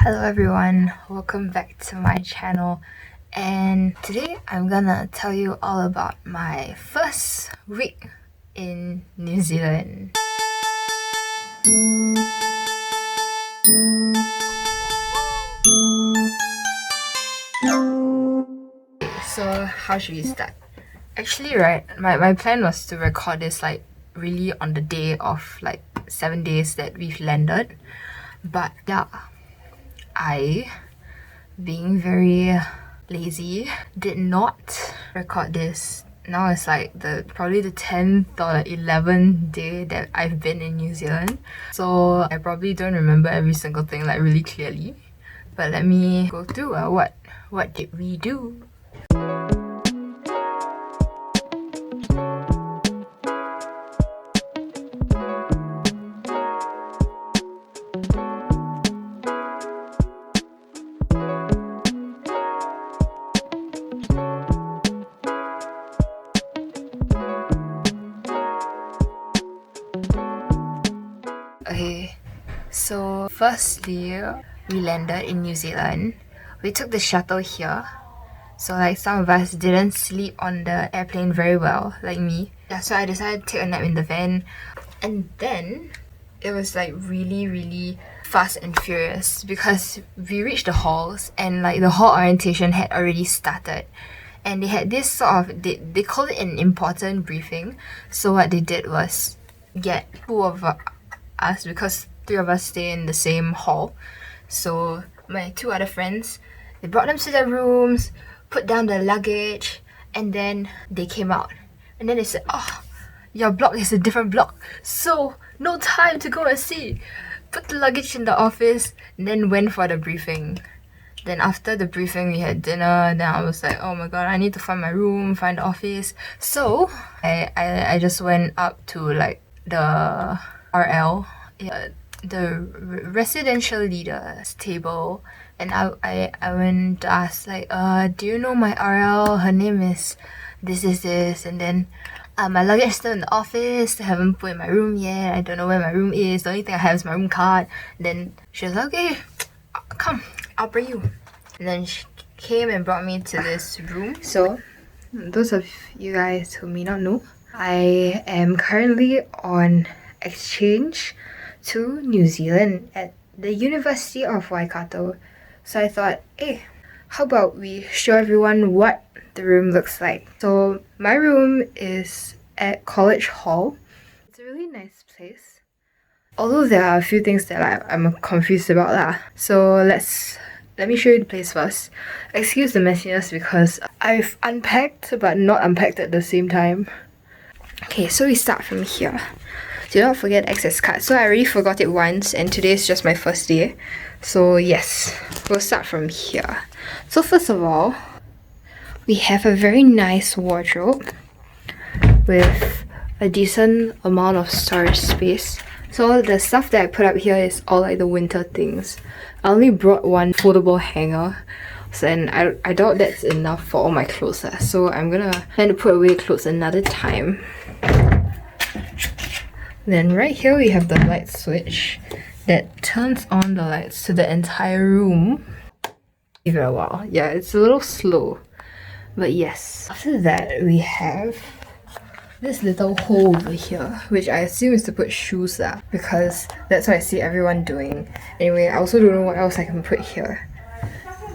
Hello everyone, welcome back to my channel, and today I'm gonna tell you all about my first week in New Zealand. So how should we start? Actually, right, my plan was to record this like really on the day of like 7 days that we've landed, but yeah, I, being very lazy, did not record this. Now it's like probably the 10th or the 11th day that I've been in New Zealand, so I probably don't remember every single thing like really clearly, but let me go through what did we do. Okay, so firstly, we landed in New Zealand. We took the shuttle here. So like some of us didn't sleep on the airplane very well, like me. Yeah, so I decided to take a nap in the van. And then it was like really fast and furious because we reached the halls and like the hall orientation had already started. And they had this sort of, they called it an important briefing. So what they did was get two of us, because three of us stay in the same hall. So my two other friends, they brought them to their rooms, put down the luggage, and then they came out. And then they said, "Oh, your block is a different block, so no time to go and see. Put the luggage in the office," and then went for the briefing. Then after the briefing, we had dinner. Then I was like, oh my god, I need to find my room, find the office. So I just went up to like the RL, yeah, the residential leaders table, and I went to ask like, do you know my RL? Her name is this, and then my luggage is still in the office. I haven't put in my room yet. I don't know where my room is. The only thing I have is my room card. Then she was like, okay, come, I'll bring you. And then she came and brought me to this room. So those of you guys who may not know, I am currently on exchange to New Zealand at the University of Waikato. So I thought, hey, how about we show everyone what the room looks like. So my room is at College Hall. It's a really nice place, although there are a few things that I'm confused about lah. So let me show you the place first. Excuse the messiness because I've unpacked but not unpacked at the same time. Okay, so we start from here. Do not forget access card. So I already forgot it once and today is just my first day. So yes, we'll start from here. So first of all, we have a very nice wardrobe with a decent amount of storage space. So the stuff that I put up here is all like the winter things. I only brought one foldable hanger. So, and I doubt that's enough for all my clothes. So I'm gonna plan to put away clothes another time. Then right here we have the light switch that turns on the lights to the entire room. Give it a while. Yeah, it's a little slow. But yes. After that we have this little hole over here, which I assume is to put shoes because that's what I see everyone doing. Anyway, I also don't know what else I can put here.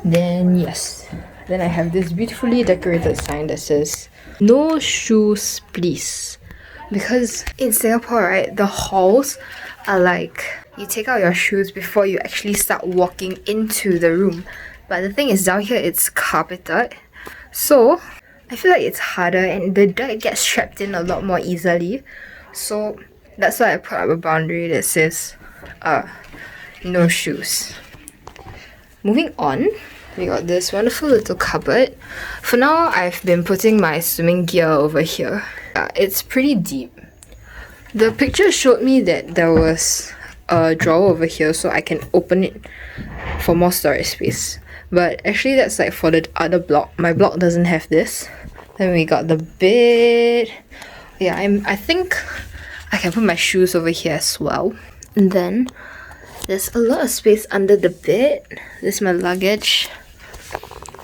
Then yes, then I have this beautifully decorated sign that says "No shoes, please." Because in Singapore, right, the halls are like you take out your shoes before you actually start walking into the room. But the thing is, down here it's carpeted, so I feel like it's harder and the dirt gets trapped in a lot more easily. So that's why I put up a boundary that says no shoes. Moving on, we got this wonderful little cupboard. For now, I've been putting my swimming gear over here. It's pretty deep. The picture showed me that there was a drawer over here so I can open it for more storage space. But actually that's like for the other block. My block doesn't have this. Then we got the bed. Yeah, I think I can put my shoes over here as well. And then There's a lot of space under the bed. This is my luggage.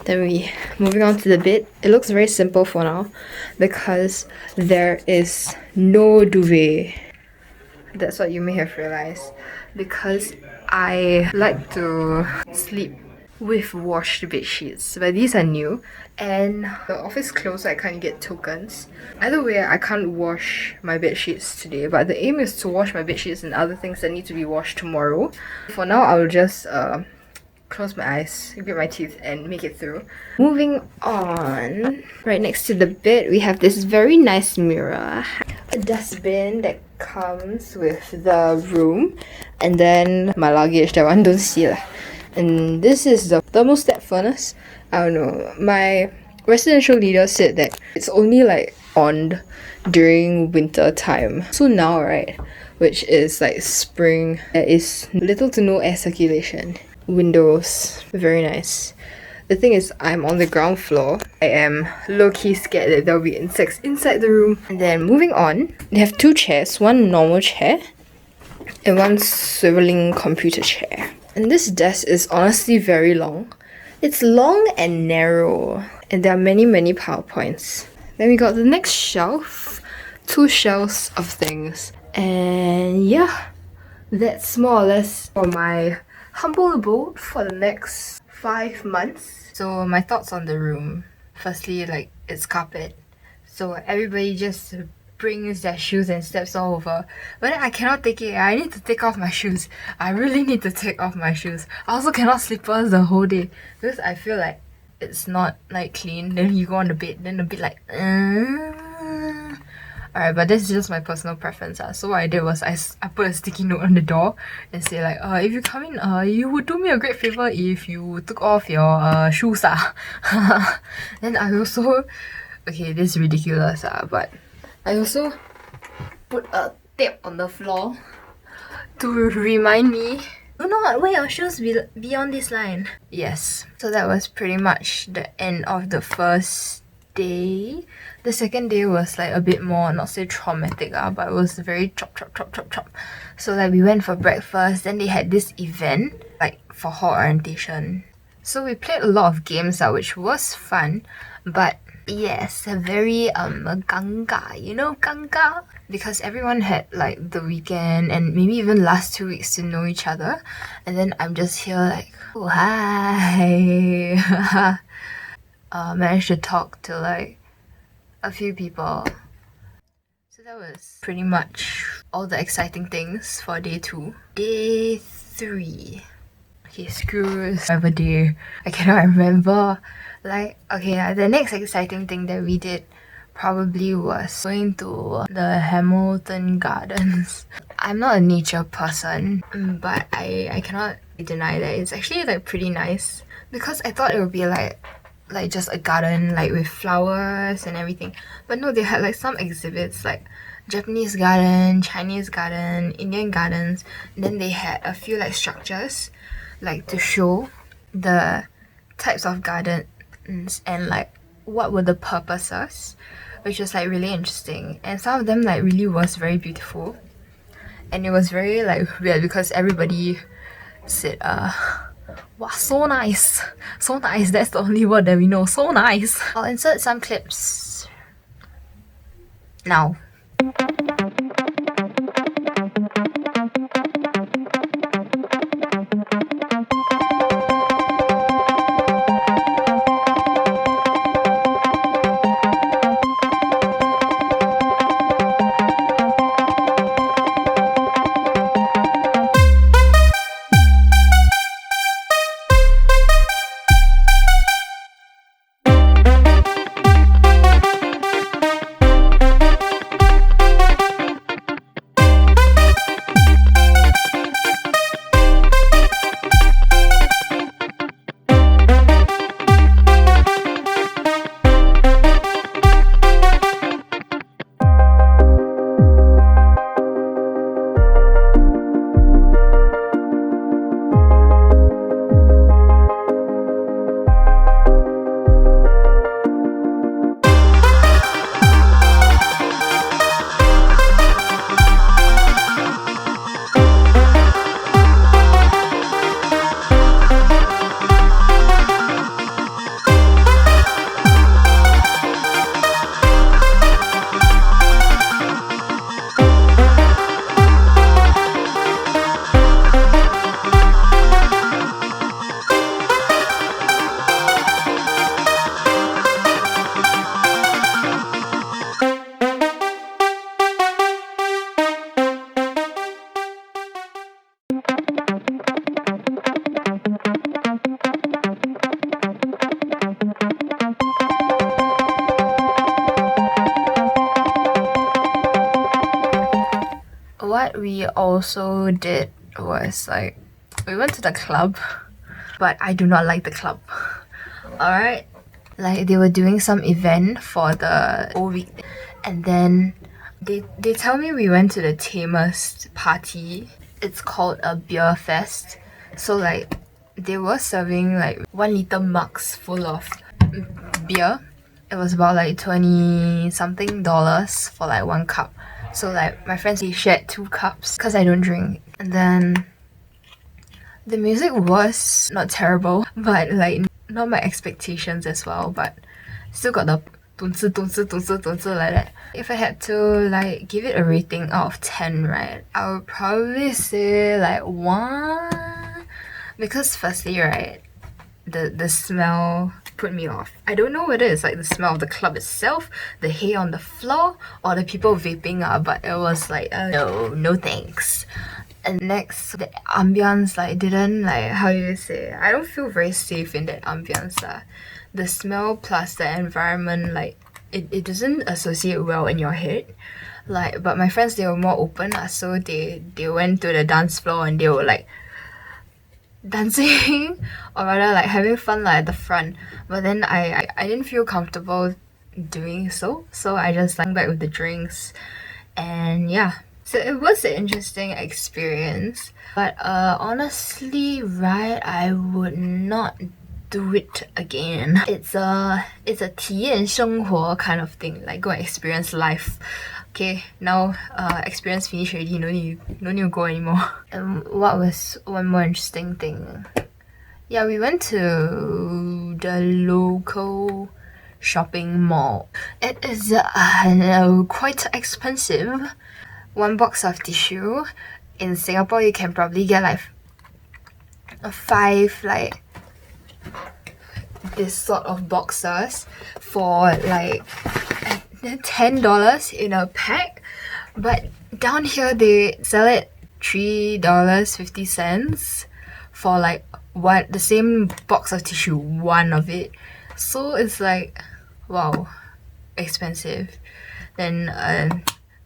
Then moving on to the bed. It looks very simple for now because there is no duvet. That's what you may have realized, because I like to sleep with washed bed sheets, but these are new and the office closed, so I can't get tokens. Either way, I can't wash my bed sheets today, but the aim is to wash my bed sheets and other things that need to be washed tomorrow. For now, I'll just close my eyes, grit my teeth, and make it through. Moving on, right next to the bed, we have this very nice mirror, a dustbin that comes with the room, and then my luggage, that one don't see lah. And this is the thermostat furnace. I don't know, my residential leader said that it's only like on during winter time. So now, right, which is like spring, there is little to no air circulation. Windows, very nice. The thing is, I'm on the ground floor. I am low-key scared that there'll be insects inside the room. And then moving on, they have two chairs, one normal chair and one swiveling computer chair. And this desk is honestly very long. It's long and narrow, and there are many PowerPoints. Then we got the next shelf, two shelves of things. And yeah, that's more or less for my humble abode for the next 5 months. So my thoughts on the room. Firstly, like, it's carpet, so everybody just brings their shoes and steps all over. But then I cannot take it. I need to take off my shoes. I really need to take off my shoes. I also cannot slippers the whole day because I feel like it's not like clean. Then you go on the bed, then a bit like Alright, but that's just my personal preference. So what I did was I put a sticky note on the door and say like, if you come in, you would do me a great favor if you took off your shoes. Then I also, okay, this is ridiculous, but I also put a tape on the floor to remind me, do not wear your shoes beyond this line. Yes, so that was pretty much the end of the first day. The second day was like a bit more, not say traumatic, but it was very chop. So like we went for breakfast, then they had this event like for hall orientation. So we played a lot of games, which was fun, but yes, very ganga, you know, ganga, because everyone had like the weekend and maybe even last 2 weeks to know each other, and then I'm just here like, oh hi. Managed to talk to like a few people. So that was pretty much all the exciting things for day 2. Day 3. Okay, screw whatever day. I cannot remember. Like, okay, the next exciting thing that we did probably was going to the Hamilton Gardens. I'm not a nature person, but I cannot deny that it's actually like pretty nice, because I thought it would be like just a garden like with flowers and everything, but no, they had like some exhibits like Japanese garden, Chinese garden, Indian gardens, and then they had a few like structures like to show the types of gardens and like what were the purposes, which was like really interesting. And some of them like really was very beautiful, and it was very like weird because everybody said wow, so nice, that's the only word that we know, so nice. I'll insert some clips now. what we also did was like we went to the club, but I do not like the club. Alright, like they were doing some event for the whole week, and then they tell me we went to the tamest party. It's called a beer fest. So like they were serving like 1 liter mugs full of beer. It was about like 20 something dollars for like 1 cup. So like my friends, they shared 2 cups because I don't drink. And then the music was not terrible, but like not my expectations as well, but still got the like that. If I had to like give it a rating out of 10, right, I would probably say like 1, because firstly, right, the smell put me off. I don't know whether it's like the smell of the club itself, the hay on the floor, or the people vaping up, but it was like no thanks. And next, the ambience like didn't like, how do you say, I don't feel very safe in that ambience. The smell plus the environment, like it doesn't associate well in your head. Like, but my friends, they were more open, so they went to the dance floor and they were like dancing or rather like having fun like at the front. But then I didn't feel comfortable doing so, so I just hung back with the drinks. And yeah, so it was an interesting experience, but honestly, right, I would not do it again. It's a 体验生活 kind of thing, like go and experience life. Okay, now experience finished already, no need to go anymore. And what was one more interesting thing? Yeah, we went to the local shopping mall. It is quite expensive. 1 box of tissue. In Singapore, you can probably get like 5 like this sort of boxes for like $10 in a pack, but down here they sell it $3.50 for like the same box of tissue, 1 of it. So it's like, wow, expensive. Then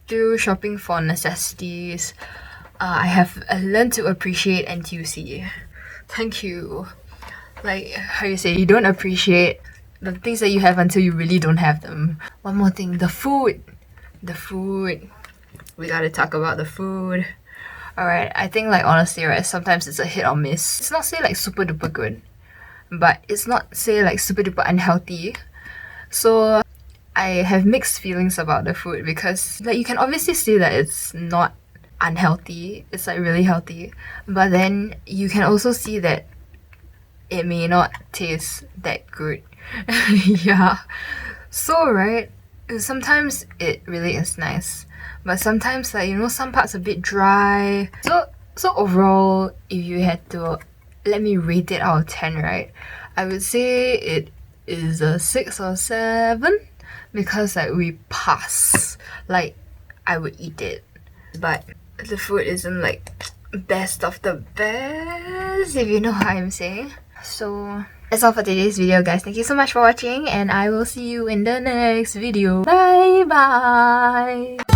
through shopping for necessities, I have learned to appreciate NTUC. Thank you. Like, how you say, you don't appreciate the things that you have until you really don't have them. One more thing, the food. We gotta talk about the food. Alright, I think like honestly, right, sometimes it's a hit or miss. It's not say like super duper good, but it's not say like super duper unhealthy. So I have mixed feelings about the food, because like you can obviously see that it's not unhealthy, it's like really healthy, but then you can also see that it may not taste that good. Yeah, so right, sometimes it really is nice, but sometimes like, you know, some parts a bit dry. So overall, if you had to let me rate it out of 10, right, I would say it is a 6 or 7, because like we pass. Like, I would eat it, but the food isn't like best of the best, if you know what I'm saying. So that's all for today's video, guys. Thank you so much for watching, and I will see you in the next video. Bye bye.